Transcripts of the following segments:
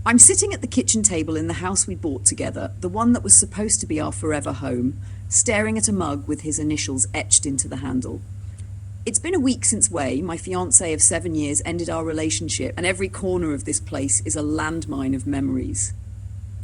I'm sitting at the kitchen table in the house we bought together, the one that was supposed to be our forever home, staring at a mug with his initials etched into the handle. It's been a week since Wei, my fiancé of 7 years, ended our relationship, and every corner of this place is a landmine of memories.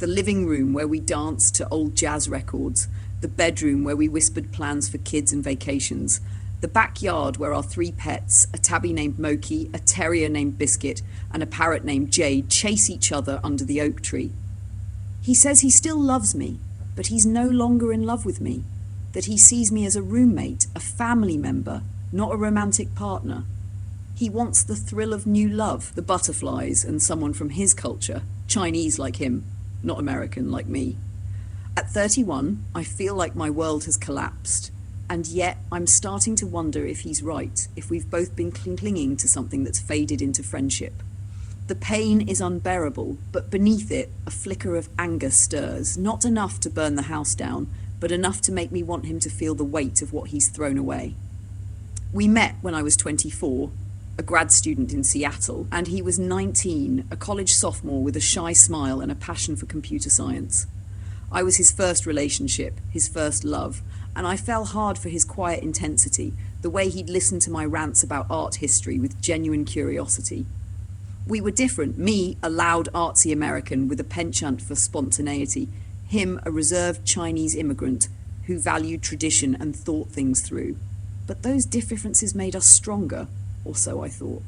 The living room where we danced to old jazz records, the bedroom where we whispered plans for kids and vacations, the backyard where our 3 pets, a tabby named Moki, a terrier named Biscuit, and a parrot named Jade, chase each other under the oak tree. He says he still loves me, but he's no longer in love with me, that he sees me as a roommate, a family member, not a romantic partner. He wants the thrill of new love, the butterflies, and someone from his culture, Chinese like him, not American like me. At 31, I feel like my world has collapsed. And yet, I'm starting to wonder if he's right, if we've both been clinging to something that's faded into friendship. The pain is unbearable, but beneath it, a flicker of anger stirs, not enough to burn the house down, but enough to make me want him to feel the weight of what he's thrown away. We met when I was 24, a grad student in Seattle, and he was 19, a college sophomore with a shy smile and a passion for computer science. I was his first relationship, his first love, and I fell hard for his quiet intensity, the way he'd listen to my rants about art history with genuine curiosity. We were different, me, a loud artsy American with a penchant for spontaneity, him, a reserved Chinese immigrant who valued tradition and thought things through. But those differences made us stronger, or so I thought.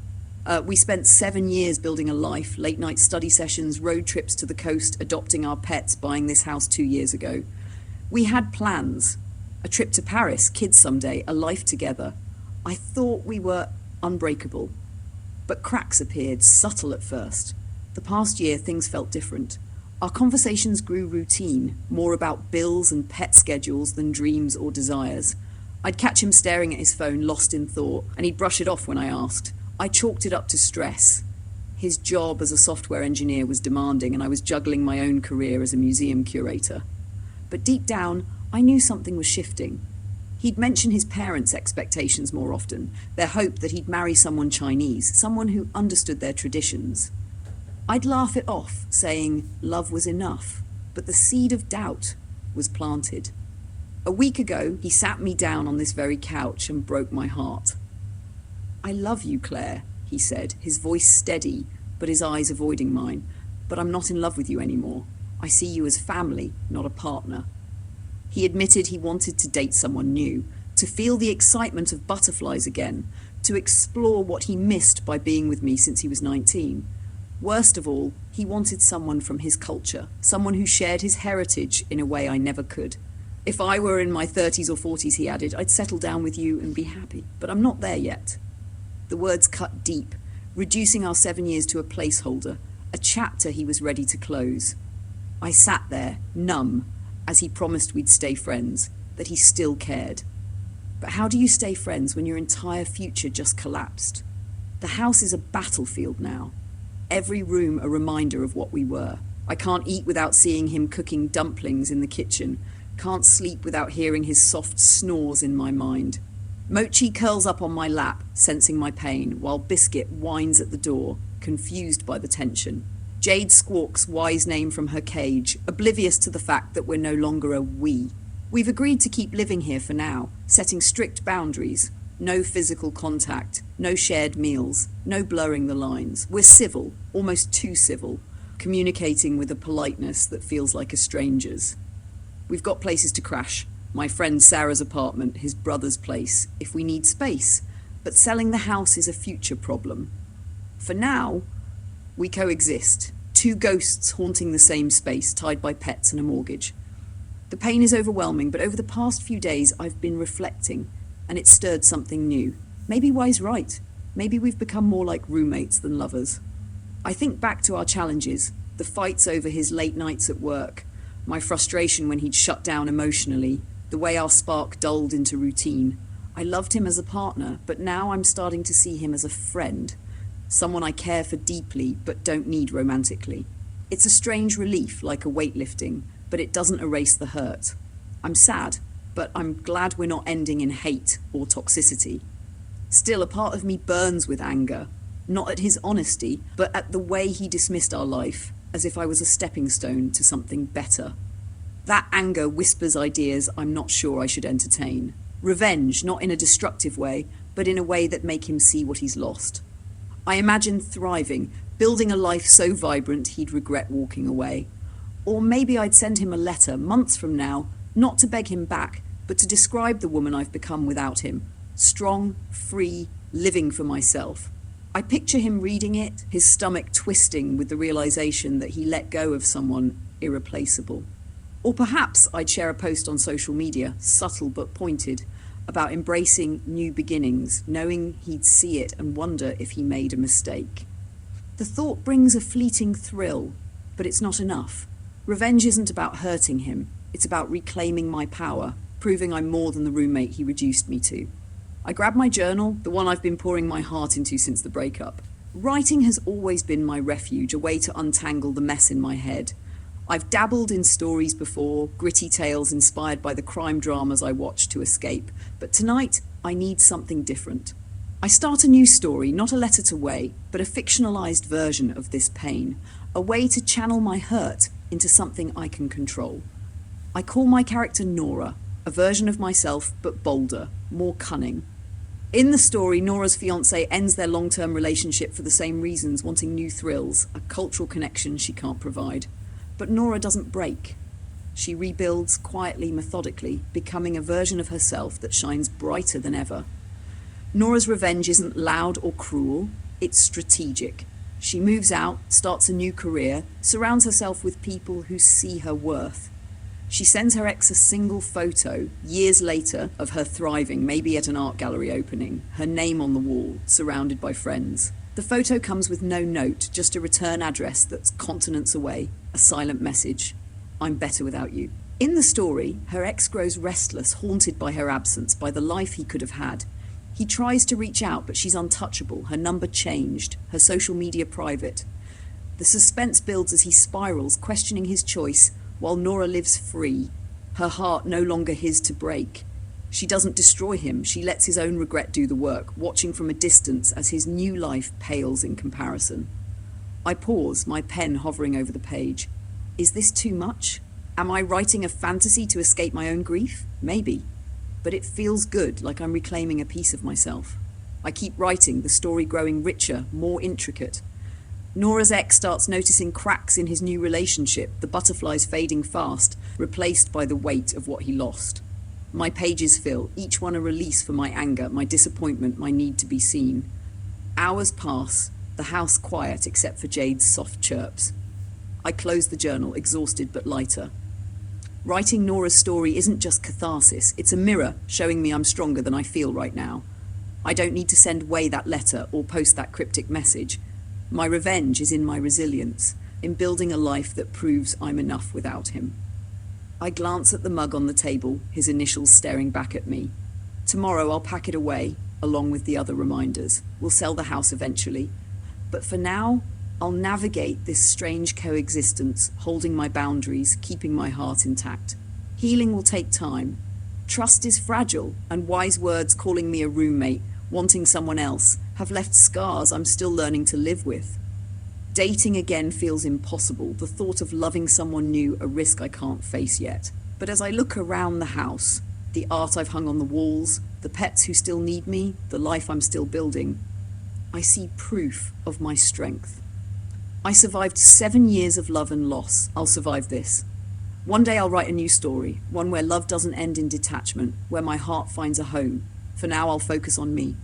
We spent 7 years building a life, late-night study sessions, road trips to the coast, adopting our pets, buying this house 2 years ago. We had plans. A trip to Paris, kids someday, a life together. I thought we were unbreakable. But cracks appeared, subtle at first. The past year, things felt different. Our conversations grew routine, more about bills and pet schedules than dreams or desires. I'd catch him staring at his phone, lost in thought, and he'd brush it off when I asked. I chalked it up to stress. His job as a software engineer was demanding, and I was juggling my own career as a museum curator. But deep down, I knew something was shifting. He'd mention his parents' expectations more often, their hope that he'd marry someone Chinese, someone who understood their traditions. I'd laugh it off, saying love was enough, but the seed of doubt was planted. A week ago, he sat me down on this very couch and broke my heart. "I love you, Claire," he said, his voice steady, but his eyes avoiding mine. "But I'm not in love with you anymore. I see you as family, not a partner." He admitted he wanted to date someone new, to feel the excitement of butterflies again, to explore what he missed by being with me since he was 19. Worst of all, he wanted someone from his culture, someone who shared his heritage in a way I never could. "If I were in my 30s or 40s, he added, I'd settle down with you and be happy. But I'm not there yet." The words cut deep, reducing our 7 years to a placeholder, a chapter he was ready to close. I sat there, numb, as he promised we'd stay friends, that he still cared. But how do you stay friends when your entire future just collapsed? The house is a battlefield now. Every room a reminder of what we were. I can't eat without seeing him cooking dumplings in the kitchen, can't sleep without hearing his soft snores in my mind. Mochi curls up on my lap, sensing my pain, while Biscuit whines at the door, confused by the tension. Jade squawks Y's name from her cage, oblivious to the fact that we're no longer a we. We've agreed to keep living here for now, setting strict boundaries. No physical contact, no shared meals, no blurring the lines. We're civil, almost too civil, communicating with a politeness that feels like a stranger's. We've got places to crash. My friend Sarah's apartment, his brother's place, if we need space. But selling the house is a future problem. For now, we coexist, 2 ghosts haunting the same space, tied by pets and a mortgage. The pain is overwhelming, but over the past few days I've been reflecting, and it stirred something new. Maybe Y's right. Maybe we've become more like roommates than lovers. I think back to our challenges, the fights over his late nights at work, my frustration when he'd shut down emotionally, the way our spark dulled into routine. I loved him as a partner, but now I'm starting to see him as a friend. Someone I care for deeply, but don't need romantically. It's a strange relief, like a weightlifting, but it doesn't erase the hurt. I'm sad, but I'm glad we're not ending in hate or toxicity. Still, a part of me burns with anger, not at his honesty, but at the way he dismissed our life. as if I was a stepping stone to something better. That anger whispers ideas I'm not sure I should entertain. Revenge, not in a destructive way, but in a way that make him see what he's lost. I imagine thriving, building a life so vibrant he'd regret walking away. Or maybe I'd send him a letter months from now, not to beg him back, but to describe the woman I've become without him. Strong, free, living for myself. I picture him reading it, his stomach twisting with the realization that he let go of someone irreplaceable. Or perhaps I'd share a post on social media, subtle but pointed, about embracing new beginnings, knowing he'd see it and wonder if he made a mistake. The thought brings a fleeting thrill, but it's not enough. Revenge isn't about hurting him, it's about reclaiming my power, proving I'm more than the roommate he reduced me to. I grab my journal, the one I've been pouring my heart into since the breakup. Writing has always been my refuge, a way to untangle the mess in my head. I've dabbled in stories before, gritty tales inspired by the crime dramas I watch to escape, but tonight I need something different. I start a new story, not a letter to Way, but a fictionalized version of this pain, a way to channel my hurt into something I can control. I call my character Nora, a version of myself but bolder, more cunning. In the story, Nora's fiancé ends their long-term relationship for the same reasons, wanting new thrills, a cultural connection she can't provide. But Nora doesn't break. She rebuilds quietly, methodically, becoming a version of herself that shines brighter than ever. Nora's revenge isn't loud or cruel, it's strategic. She moves out, starts a new career, surrounds herself with people who see her worth. She sends her ex a single photo, years later, of her thriving, maybe at an art gallery opening, her name on the wall, surrounded by friends. The photo comes with no note, just a return address that's continents away, a silent message. I'm better without you. In the story, her ex grows restless, haunted by her absence, by the life he could have had. He tries to reach out, but she's untouchable, her number changed, her social media private. The suspense builds as he spirals, questioning his choice, while Nora lives free, her heart no longer his to break. She doesn't destroy him, she lets his own regret do the work, watching from a distance as his new life pales in comparison. I pause, my pen hovering over the page. Is this too much? Am I writing a fantasy to escape my own grief? Maybe. But it feels good, like I'm reclaiming a piece of myself. I keep writing, the story growing richer, more intricate. Nora's ex starts noticing cracks in his new relationship, the butterflies fading fast, replaced by the weight of what he lost. My pages fill, each one a release for my anger, my disappointment, my need to be seen. Hours pass, the house quiet except for Jade's soft chirps. I close the journal, exhausted but lighter. Writing Nora's story isn't just catharsis, it's a mirror showing me I'm stronger than I feel right now. I don't need to send Way that letter or post that cryptic message. My revenge is in my resilience, in building a life that proves I'm enough without him. I glance at the mug on the table, his initials staring back at me. Tomorrow I'll pack it away, along with the other reminders. We'll sell the house eventually. But for now, I'll navigate this strange coexistence, holding my boundaries, keeping my heart intact. Healing will take time. Trust is fragile, and wise words calling me a roommate, wanting someone else, have left scars I'm still learning to live with. Dating again feels impossible, the thought of loving someone new a risk I can't face yet. But as I look around the house, the art I've hung on the walls, the pets who still need me, the life I'm still building, I see proof of my strength. I survived 7 years of love and loss. I'll survive this. One day I'll write a new story, one where love doesn't end in detachment, where my heart finds a home. For now, I'll focus on me.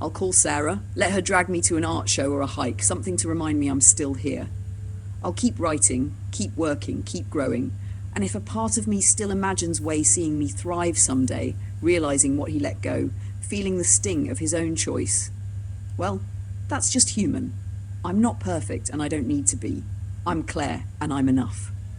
I'll call Sarah, let her drag me to an art show or a hike, something to remind me I'm still here. I'll keep writing, keep working, keep growing, and if a part of me still imagines Way seeing me thrive someday, realizing what he let go, feeling the sting of his own choice, well, that's just human. I'm not perfect and I don't need to be. I'm Claire and I'm enough.